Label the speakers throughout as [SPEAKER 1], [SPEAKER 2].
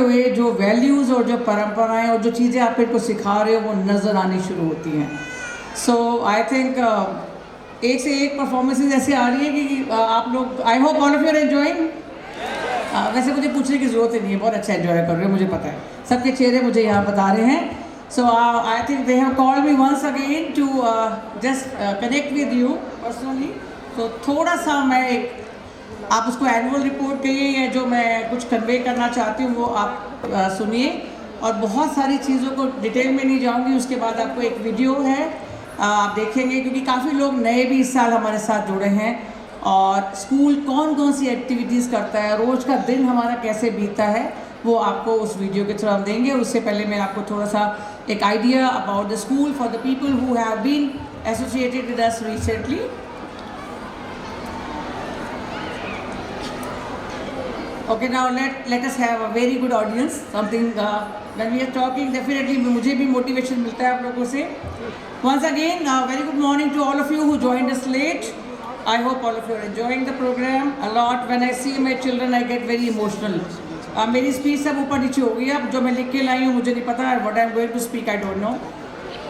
[SPEAKER 1] हुए जो वैल्यूज़ और जो परंपराएं और जो चीज़ें आप इनको सिखा रहे हो वो नज़र आनी शुरू होती हैं। सो आई थिंक एक से एक परफॉर्मेंसेज ऐसे आ रही है कि आप लोग, I hope all of you are enjoying. वैसे मुझे पूछने की ज़रूरत ही नहीं है, बहुत अच्छा एंजॉय कर रहे हो, मुझे पता है, सबके चेहरे मुझे यहाँ बता रहे हैं। So I think they have called me once again to just connect with you personally. तो थोड़ा सा मैं एक, आप उसको एनुअल रिपोर्ट कहिए या जो मैं कुछ कन्वे करना चाहती हूँ वो आप सुनिए, और बहुत सारी चीज़ों को डिटेल में नहीं जाऊँगी। उसके बाद आपको एक वीडियो है, आप देखेंगे, क्योंकि काफ़ी लोग नए भी इस साल हमारे साथ जुड़े हैं, और स्कूल कौन कौन सी एक्टिविटीज़ करता है, रोज़ का दिन हमारा कैसे बीतता है, वो आपको उस वीडियो के थ्रू हम देंगे। उससे पहले मैं आपको थोड़ा सा एक idea about the school for the people who have been associated with us recently. Okay, now let us have a very good audience. Something when we are talking, definitely मुझे भी motivation मिलता है आप लोगों से. Once again, very good morning to all of you who joined us late. I hope all of you are enjoying the program a lot. When I see my children, I get very emotional. मेरी speech सब ऊपर नीचे हो गई। अब जो मैं लिख के लाई हूँ मुझे नहीं पता, what I am going to speak I don't know.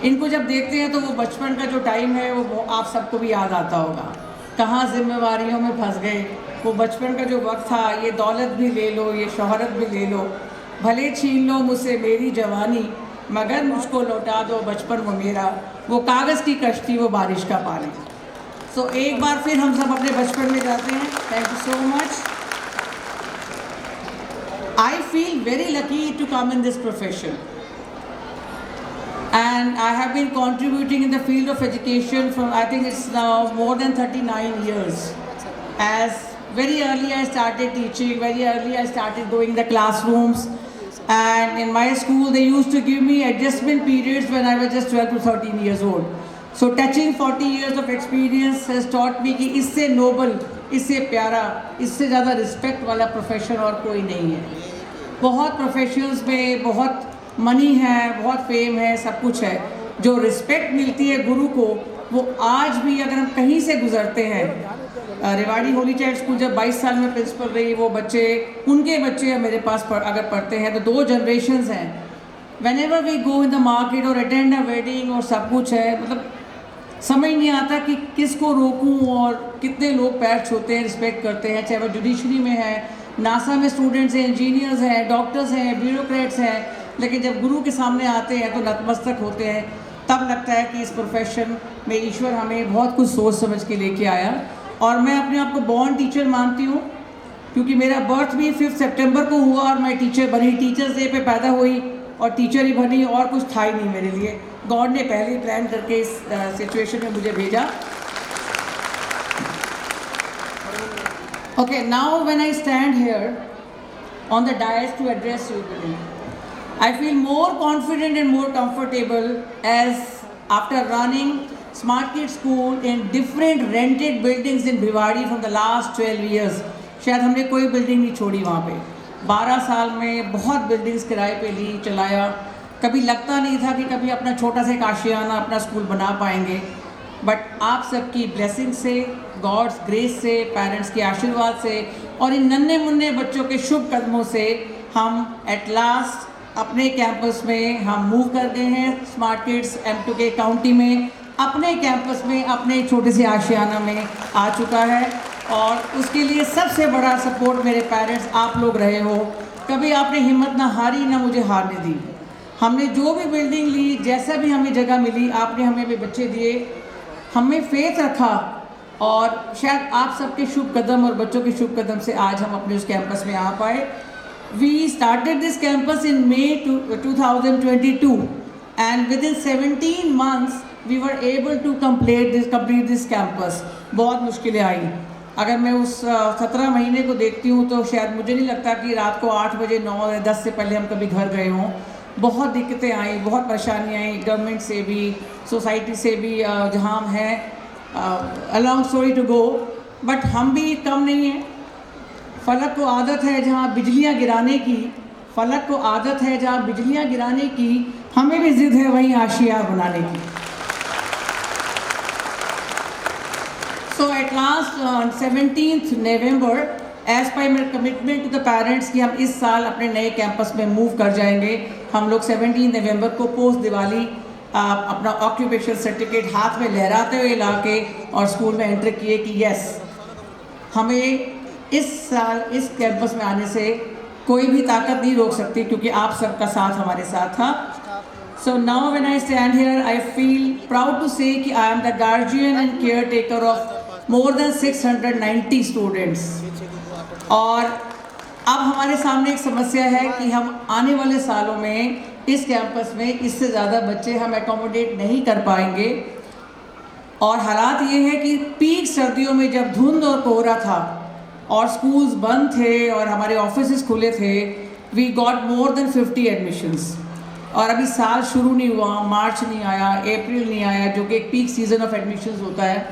[SPEAKER 1] इनको जब देखते हैं तो वो बचपन का जो टाइम है वो आप सबको भी याद आता होगा। कहाँ जिम्मेवारियों में फंस गए, वो बचपन का जो वक्त था, ये दौलत भी ले लो, ये शोहरत भी ले लो, भले छीन लो मुझसे मेरी जवानी, मगर मुझको लौटा दो बचपन वो मेरा, वो कागज़ की कश्ती वो बारिश का पानी। सो एक बार फिर हम सब अपने बचपन में जाते हैं। Thank you so much. I feel very lucky to come in this profession, and I have been contributing in the field of education from, I think it's now more than 39 years. As very early I started teaching, very early I started going the classrooms, and in my school they used to give me adjustment periods when I was just 12 to 13 years old. So touching 40 years of experience has taught me कि इससे noble, इससे प्यारा, इससे ज़्यादा respect वाला profession और कोई नहीं है। बहुत professions में बहुत मनी है, बहुत फेम है, सब कुछ है, जो रिस्पेक्ट मिलती है गुरु को, वो आज भी अगर हम कहीं से गुजरते हैं, रेवाड़ी होली चाइल्ड स्कूल जब 22 साल में प्रिंसिपल रही, वो बच्चे, उनके बच्चे मेरे पास अगर पढ़ते हैं तो 2 जनरेशन्स हैं। Whenever we go in the market और अटेंड अ वेडिंग और सब कुछ है, मतलब समझ नहीं आता कि किसको रोकूं, और कितने लोग पैर छूते हैं, रिस्पेक्ट करते हैं, चाहे वो जुडिशरी में है, नासा में स्टूडेंट्स हैं, इंजीनियर्स हैं, डॉक्टर्स हैं, ब्यूरोक्रेट्स हैं, लेकिन जब गुरु के सामने आते हैं तो नतमस्तक होते हैं। तब लगता है कि इस प्रोफेशन में ईश्वर हमें बहुत कुछ सोच समझ के लेके आया, और मैं अपने आप को बॉर्न टीचर मानती हूँ, क्योंकि मेरा बर्थ भी 5 सितंबर को हुआ और मैं टीचर बनी, टीचर्स डे पे पैदा हुई और टीचर ही बनी, और कुछ था ही नहीं मेरे लिए। गॉड ने पहले ही प्लान करके इस सिचुएशन में मुझे भेजा। Okay, now when I stand here on the dais to address you today, I feel more confident and more comfortable as after running Smart Kids School in different rented buildings in Bhiwadi from the last 12 years. शायद हमने कोई building नहीं छोड़ी वहाँ पे। 12 साल में बहुत बिल्डिंग्स किराए पे ली, चलाया। कभी लगता नहीं था कि कभी अपना छोटा सा एक आशियाना, अपना स्कूल बना पाएंगे, बट आप सबकी ब्लेसिंग से, गॉड्स ग्रेस से, पेरेंट्स के आशीर्वाद से और इन नन्हे मुन्ने बच्चों के शुभ कदमों से हम एट लास्ट अपने कैंपस में हम मूव कर गए हैं। स्मार्ट किड्स M2K काउंटी में अपने कैंपस में, अपने छोटे से आशियाना में आ चुका है, और उसके लिए सबसे बड़ा सपोर्ट मेरे पेरेंट्स आप लोग रहे हो। कभी आपने हिम्मत ना हारी, ना मुझे हारने दी। हमने जो भी बिल्डिंग ली, जैसा भी हमें जगह मिली, आपने हमें भी बच्चे दिए, हमें फेथ रखा, और शायद आप सबके शुभ कदम और बच्चों के शुभ कदम से आज हम अपने उस कैंपस में आ पाए। We started this campus in May 2022, and within 17 months we were able to complete this campus. बहुत मुश्किलें आई। अगर मैं उस 17 महीने को देखती हूँ तो शायद मुझे नहीं लगता कि रात को 8 बजे 9 या 10 से पहले हम कभी घर गए हों। बहुत दिक्कतें आई, बहुत परेशानियाँ आई, गवर्नमेंट से भी, सोसाइटी से भी, जहाँ हम हैं, a long story to go, but हम भी कम नहीं हैं। फलक को आदत है जहाँ बिजलियाँ गिराने की, फलक को आदत है जहाँ बिजलियाँ गिराने की, हमें भी जिद है वहीं आशिया बनाने की। So at last on 17th November as per मेरा कमिटमेंट टू द पेरेंट्स कि हम इस साल अपने नए कैंपस में मूव कर जाएंगे। हम लोग 17 नवंबर को पोस्ट दिवाली अपना ऑक्यूपेशन सर्टिफिकेट हाथ में लहराते हुए ला के और स्कूल में एंटर किए कि यस, हमें इस साल इस कैंपस में आने से कोई भी ताकत नहीं रोक सकती, क्योंकि आप सबका साथ हमारे साथ था। So now when I stand here, I feel proud to say कि I am the guardian and caretaker of more than 690 students। और अब हमारे सामने एक समस्या है कि हम आने वाले सालों में इस कैंपस में इससे ज़्यादा बच्चे हम एकोमोडेट नहीं कर पाएंगे। और हालात ये है कि पीक सर्दियों में जब धुंध और कोहरा था और स्कूल्स बंद थे और हमारे ऑफिस खुले थे, we got more than 50 admissions. और अभी साल शुरू नहीं हुआ, मार्च नहीं आया, अप्रैल नहीं आया, जो कि एक पीक सीज़न ऑफ एडमिशन्स होता है।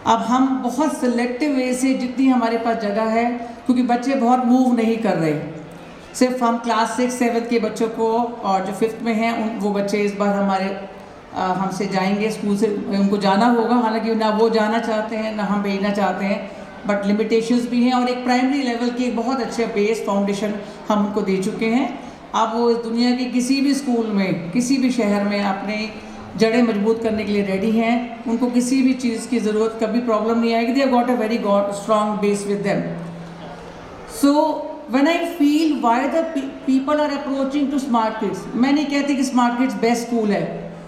[SPEAKER 1] अब हम बहुत सिलेक्टिव वे से जितनी हमारे पास जगह है, क्योंकि बच्चे बहुत मूव नहीं कर रहे, सिर्फ हम क्लास 6-7 के बच्चों को और जो 5th में हैं वो बच्चे इस बार हमारे हमसे जाएंगे, स्कूल से उनको जाना होगा। हालांकि ना वो जाना चाहते हैं ना हम भेजना चाहते हैं, बट लिमिटेशंस भी हैं। और एक प्राइमरी लेवल की एक बहुत अच्छे बेस फाउंडेशन हम उनको दे चुके हैं। अब वो दुनिया के किसी भी स्कूल में, किसी भी शहर में अपने जड़ें मजबूत करने के लिए रेडी हैं। उनको किसी भी चीज़ की ज़रूरत, कभी प्रॉब्लम नहीं आएगी। They have got a very strong base with them. So when I feel why the people are approaching to smart kids, मैं नहीं कहती कि स्मार्ट किड्स बेस्ट स्कूल है,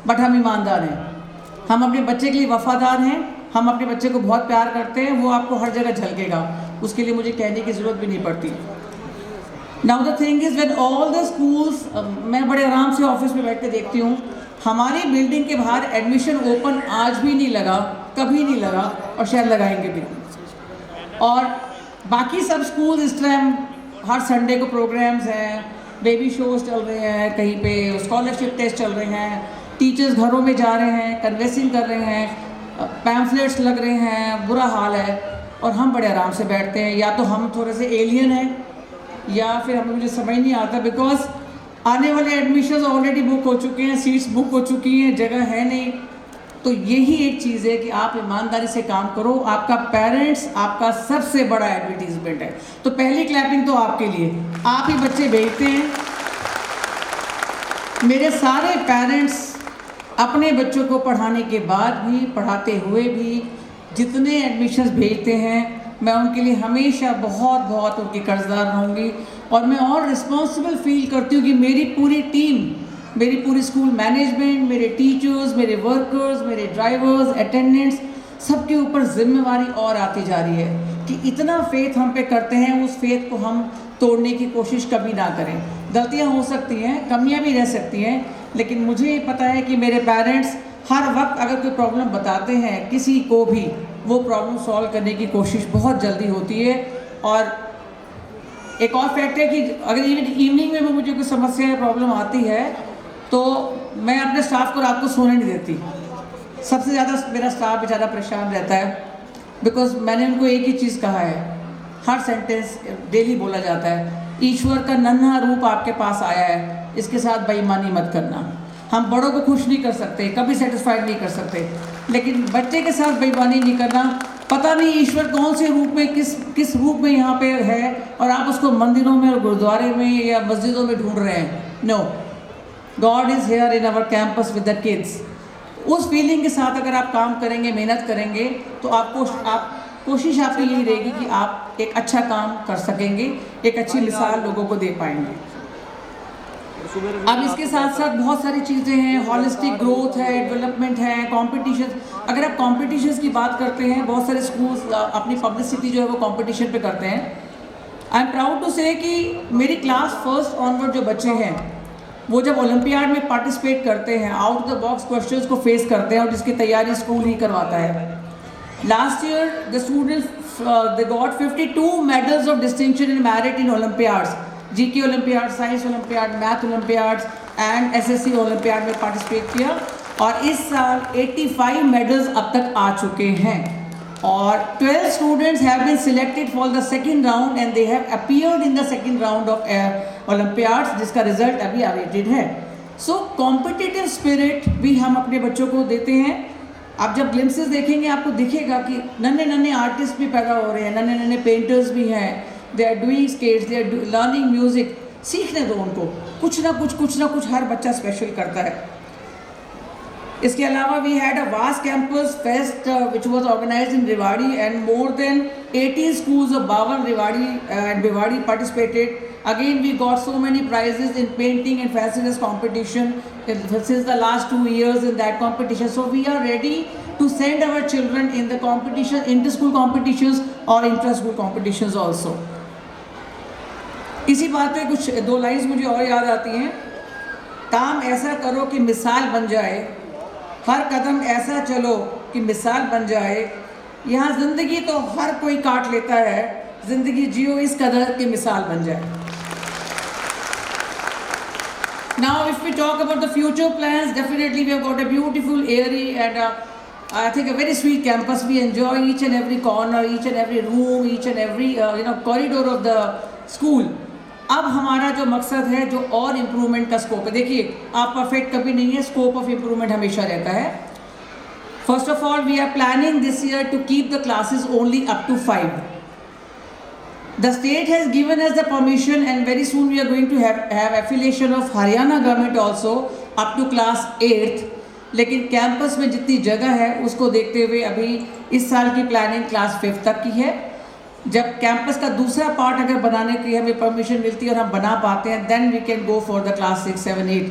[SPEAKER 1] बट हम ईमानदार हैं, हम अपने बच्चे के लिए वफादार हैं, हम अपने बच्चे को बहुत प्यार करते हैं। वो आपको हर जगह झलकेगा, उसके लिए मुझे कहने की ज़रूरत भी नहीं पड़ती। Now the thing is when all the schools, मैं बड़े आराम से ऑफिस में बैठ के देखती हूँ, हमारी बिल्डिंग के बाहर एडमिशन ओपन आज भी नहीं लगा, कभी नहीं लगा और शायद लगाएंगे भी। और बाकी सब स्कूल इस टाइम हर संडे को प्रोग्राम्स हैं, बेबी शोज चल रहे हैं, कहीं पे स्कॉलरशिप टेस्ट चल रहे हैं, टीचर्स घरों में जा रहे हैं, कन्वेंसिंग कर रहे हैं, पैम्फलेट्स लग रहे हैं, बुरा हाल है। और हम बड़े आराम से बैठते हैं। या तो हम थोड़े से एलियन हैं या फिर हमें मुझे समझ नहीं आता, बिकॉज आने वाले एडमिशन्स ऑलरेडी बुक हो चुके हैं, सीट्स बुक हो चुकी हैं, जगह है नहीं। तो यही एक चीज़ है कि आप ईमानदारी से काम करो। आपका पेरेंट्स आपका सबसे बड़ा एडवर्टीजमेंट है। तो पहली क्लैपिंग तो आपके लिए, आप ही बच्चे भेजते हैं। मेरे सारे पेरेंट्स अपने बच्चों को पढ़ाने के बाद भी, पढ़ाते हुए भी जितने एडमिशन्स भेजते हैं, मैं उनके लिए हमेशा बहुत बहुत उनकी कर्जदार रहूँगी। और मैं और रिस्पॉन्सिबल फील करती हूँ कि मेरी पूरी टीम, मेरी पूरी स्कूल मैनेजमेंट, मेरे टीचर्स, मेरे वर्कर्स, मेरे ड्राइवर्स, अटेंडेंट्स, सबके ऊपर जिम्मेवारी और आती जा रही है कि इतना फेथ हम पे करते हैं, उस फेथ को हम तोड़ने की कोशिश कभी ना करें। गलतियाँ हो सकती हैं, कमियाँ भी रह सकती हैं, लेकिन मुझे पता है कि मेरे पेरेंट्स हर वक्त अगर कोई प्रॉब्लम बताते हैं किसी को भी, वो प्रॉब्लम सॉल्व करने की कोशिश बहुत जल्दी होती है। और एक और फैक्ट है कि अगर इवनिंग में भी मुझे कोई समस्या या प्रॉब्लम आती है तो मैं अपने स्टाफ को रात को सोने नहीं देती। सबसे ज़्यादा मेरा स्टाफ बेचारा परेशान रहता है, बिकॉज मैंने उनको एक ही चीज़ कहा है, हर सेंटेंस डेली बोला जाता है, ईश्वर का नन्हा रूप आपके पास आया है, इसके साथ बेईमानी मत करना। हम बड़ों को खुश नहीं कर सकते, कभी सेटिस्फाइड नहीं कर सकते, लेकिन बच्चे के साथ बेईमानी नहीं करना। पता नहीं ईश्वर कौन से रूप में, किस रूप में यहाँ पे है, और आप उसको मंदिरों में और गुरुद्वारे में या मस्जिदों में ढूंढ रहे हैं। No, God is here in our campus with the kids. उस फीलिंग के साथ अगर आप काम करेंगे, मेहनत करेंगे, तो कोशिश आपकी यही रहेगी कि आप एक अच्छा काम कर सकेंगे, एक अच्छी मिसाल लोगों को दे पाएंगे। अब इसके साथ साथ बहुत सारी चीज़ें हैं, हॉलिस्टिक ग्रोथ है, डेवलपमेंट है, कॉम्पिटिशन। अगर आप कॉम्पिटिशन्स की बात करते हैं, बहुत सारे स्कूल्स अपनी पब्लिसिटी जो है वो कॉम्पिटिशन पे करते हैं। आई एम प्राउड टू से कि मेरी क्लास फर्स्ट ऑनवर्ड जो बच्चे हैं, वो जब ओलंपियाड में पार्टिसिपेट करते हैं, आउट द बॉक्स क्वेश्चंस को फेस करते हैं, और जिसकी तैयारी स्कूल ही करवाता है। Last year the students they got 52 medals of distinction in merit in Olympiads, GK olympiad, science olympiad, math Olympiads and SSC olympiad में पार्टिसिपेट किया। और इस साल 85 मेडल्स अब तक आ चुके हैं। और 12 students have been selected for the second round and they have appeared in the second round of Olympiads, जिसका रिजल्ट अभी awaited है। So competitive spirit भी हम अपने बच्चों को देते हैं। आप जब ग्लिम्सेस देखेंगे आपको दिखेगा कि नन्हे नन्हे आर्टिस्ट भी पैदा हो रहे हैं, नन्हे नन्हे पेंटर्स भी हैं, they are doing skates, they are learning music. सीखने दो उनको, कुछ ना कुछ हर बच्चा स्पेशल करता है। इसके अलावा we had a vast campus fest which was organised in Rewari and more than 18 schools of Bawal, Rewari and Bhiwadi participated. Again we got so many prizes in painting and fanciness competition since the last 2 years in that competition. So we are ready to send our children in the competition, inter-school competitions or intra-school competitions also. इसी बात पे कुछ 2 lines मुझे और याद आती हैं। काम ऐसा करो कि मिसाल बन जाए, हर कदम ऐसा चलो कि मिसाल बन जाए, यहाँ ज़िंदगी तो हर कोई काट लेता है, ज़िंदगी जियो इस कदर कि मिसाल बन जाए। Now if we talk about the future plans, definitely we have got a beautiful, airy and I think a very sweet campus. We enjoy each and every corner, each and every room, each and every corridor of the school. अब हमारा जो मकसद है, जो और improvement का scope है, देखिए आप परफेक्ट कभी नहीं है, स्कोप ऑफ इम्प्रूवमेंट हमेशा रहता है। First of all we are planning this year to keep the classes only up to 5. The state has given us the permission and very soon we are going to have affiliation of Haryana government also up to class 8th. लेकिन campus में जितनी जगह है उसको देखते हुए अभी इस साल की प्लानिंग क्लास 5th तक की है। जब कैंपस का दूसरा पार्ट अगर बनाने की हमें परमिशन मिलती है और हम बना पाते हैं, then we can go for the class 6, 7, 8.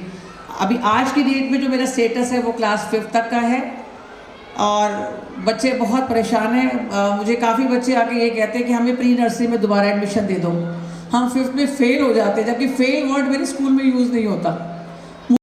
[SPEAKER 1] अभी आज की डेट में जो मेरा स्टेटस है वो क्लास 5th तक का है और बच्चे बहुत परेशान हैं। मुझे काफ़ी बच्चे आके ये कहते हैं कि हमें प्री नर्सरी में दोबारा एडमिशन दे दो। हम 5th में फ़ेल हो जाते हैं, जबकि फ़ेल वर्ड मेरे स्कूल में यूज़ नहीं होता।